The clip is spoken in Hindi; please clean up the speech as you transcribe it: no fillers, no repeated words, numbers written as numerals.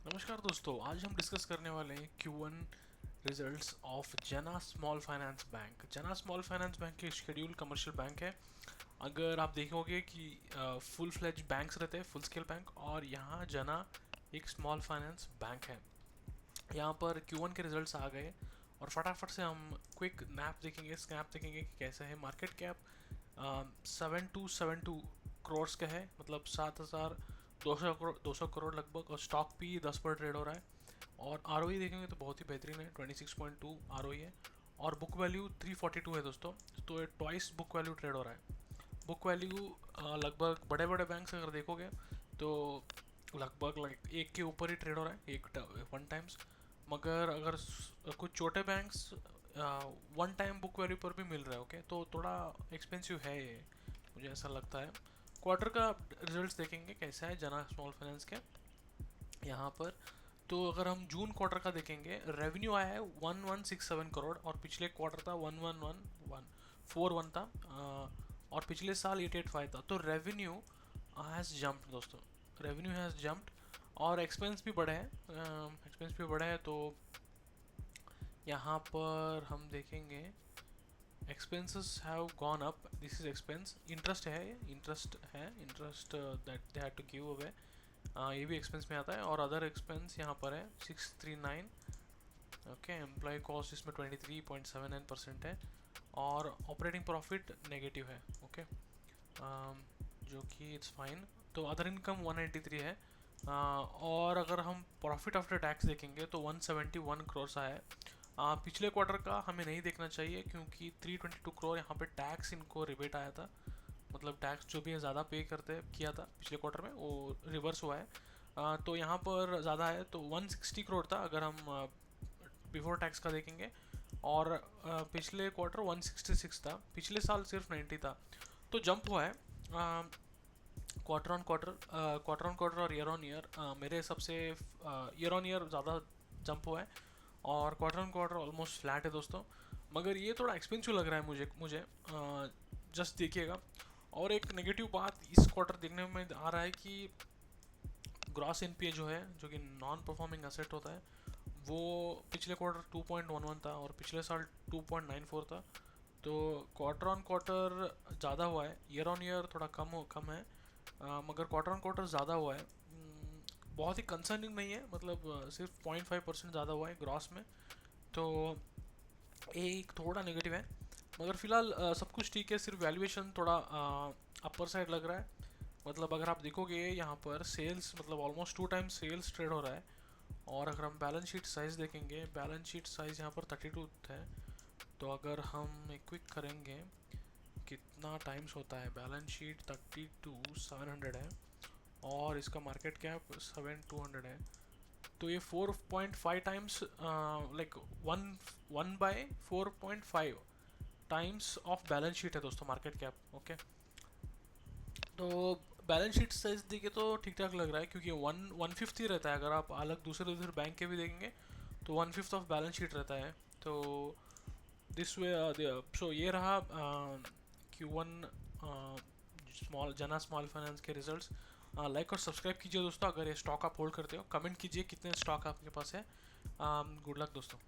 नमस्कार दोस्तों, आज हम डिस्कस करने वाले हैं Q1 रिजल्ट्स ऑफ जना स्मॉल फाइनेंस बैंक। जना स्मॉल फाइनेंस बैंक एक शेड्यूल कमर्शियल बैंक है। अगर आप देखोगे कि फुल फ्लेज बैंक्स रहते हैं, फुल स्केल बैंक, और यहाँ जना एक स्मॉल फाइनेंस बैंक है। यहाँ पर Q1 के रिजल्ट्स आ गए और फटाफट से हम क्विक नैप देखेंगे, स्नैप देखेंगे कि कैसा है। मार्केट कैप 7272 करोड़ का है, मतलब 7200 करोड़ लगभग, और स्टॉक भी 10 पर ट्रेड हो रहा है। और आर देखेंगे तो बहुत ही बेहतरीन है, 26.2 आर है। और बुक वैल्यू 342 है दोस्तों, तो ट्वाइस बुक वैल्यू ट्रेड हो रहा है। बुक वैल्यू लगभग बड़े बड़े बैंक अगर देखोगे तो लगभग लाइक एक के ऊपर ही ट्रेड हो रहा है, एक वन टाइम्स। मगर अगर कुछ छोटे banks one time book value पर भी मिल रहा है, ओके, तो थोड़ा एक्सपेंसिव है ये, मुझे ऐसा लगता है। क्वार्टर का रिजल्ट्स देखेंगे कैसा है जना स्मॉल फाइनेंस के यहाँ पर। तो अगर हम जून क्वार्टर का देखेंगे, रेवेन्यू आया है 1167 करोड़, और पिछले क्वार्टर था 1141 था, और पिछले साल 885 था। तो रेवेन्यू हैज़ जंप्ड दोस्तों, रेवेन्यू हैज़ जंप्ड। और एक्सपेंस भी बढ़े हैं, तो यहाँ पर हम देखेंगे expenses have gone up. This is expense, interest है, interest that they had to give away, ये भी एक्सपेंस में आता है। और अदर एक्सपेंस यहाँ पर है 639, ओके। एम्प्लॉय कॉस्ट इसमें 23.79% है, और ऑपरेटिंग प्रॉफिट नेगेटिव है, ओके, जो कि इट्स फाइन। तो अदर इनकम 193 है, और अगर हम प्रॉफिट आफ्टर टैक्स देखेंगे तो 171 करोड़ आया है। पिछले क्वार्टर का हमें नहीं देखना चाहिए, क्योंकि 322 करोड़ यहाँ पे टैक्स इनको रिबेट आया था, मतलब टैक्स जो भी ज़्यादा पे करते किया था पिछले क्वार्टर में, वो रिवर्स हुआ है। तो यहाँ पर ज़्यादा है, तो 160 करोड़ था अगर हम बिफोर टैक्स का देखेंगे। और पिछले क्वार्टर 166 था, पिछले साल सिर्फ 90 था। तो जंप हुआ है क्वार्टर ऑन क्वार्टर और ईयर ऑन ईयर। मेरे हिसाब से ईयर ऑन ईयर ज़्यादा जंप हुआ है, और quarter on quarter almost flat है दोस्तों। मगर ये थोड़ा एक्सपेंसिव लग रहा है मुझे जस्ट देखिएगा। और एक नेगेटिव बात इस क्वार्टर देखने में आ रहा है कि ग्रॉस एनपीए जो है, जो कि नॉन परफॉर्मिंग एसेट होता है, वो पिछले क्वार्टर 2.11 था और पिछले साल 2.94 था। तो क्वार्टर ऑन क्वार्टर ज़्यादा हुआ है, ईयर ऑन ईयर थोड़ा कम है। मगर क्वार्टर ऑन क्वार्टर ज़्यादा हुआ है। बहुत ही कंसर्निंग नहीं है, मतलब सिर्फ 0.5% ज़्यादा हुआ है ग्रॉस में। तो एक थोड़ा नेगेटिव है, मगर फिलहाल सब कुछ ठीक है। सिर्फ वैल्यूएशन थोड़ा अपर साइड लग रहा है। मतलब अगर आप देखोगे यहाँ पर सेल्स, मतलब ऑलमोस्ट 2 टाइम्स सेल्स ट्रेड हो रहा है। और अगर हम बैलेंस शीट साइज़ देखेंगे, बैलेंस शीट साइज़ यहाँ पर 32 है। तो अगर हम एक क्विक करेंगे कितना टाइम्स होता है, बैलेंस शीट 32 700 है, और इसका मार्केट कैप 7200 है। तो ये 4.5 times, like one by 4.5 times of balance sheet है दोस्तों, मार्केट कैप, ओके। तो बैलेंस शीट साइज देखिए तो ठीक ठाक लग रहा है, क्योंकि 1/5 ही रहता है। अगर आप अलग दूसरे बैंक के भी देखेंगे तो 1/5 ऑफ बैलेंस शीट रहता है। तो दिस वे, सो ये रहा Q1 जना स्मॉल फाइनेंस के रिजल्ट्स। लाइक और सब्सक्राइब कीजिए दोस्तों, अगर ये स्टॉक आप होल्ड करते हो। कमेंट कीजिए कितने स्टॉक आपके पास है। गुड लक दोस्तों।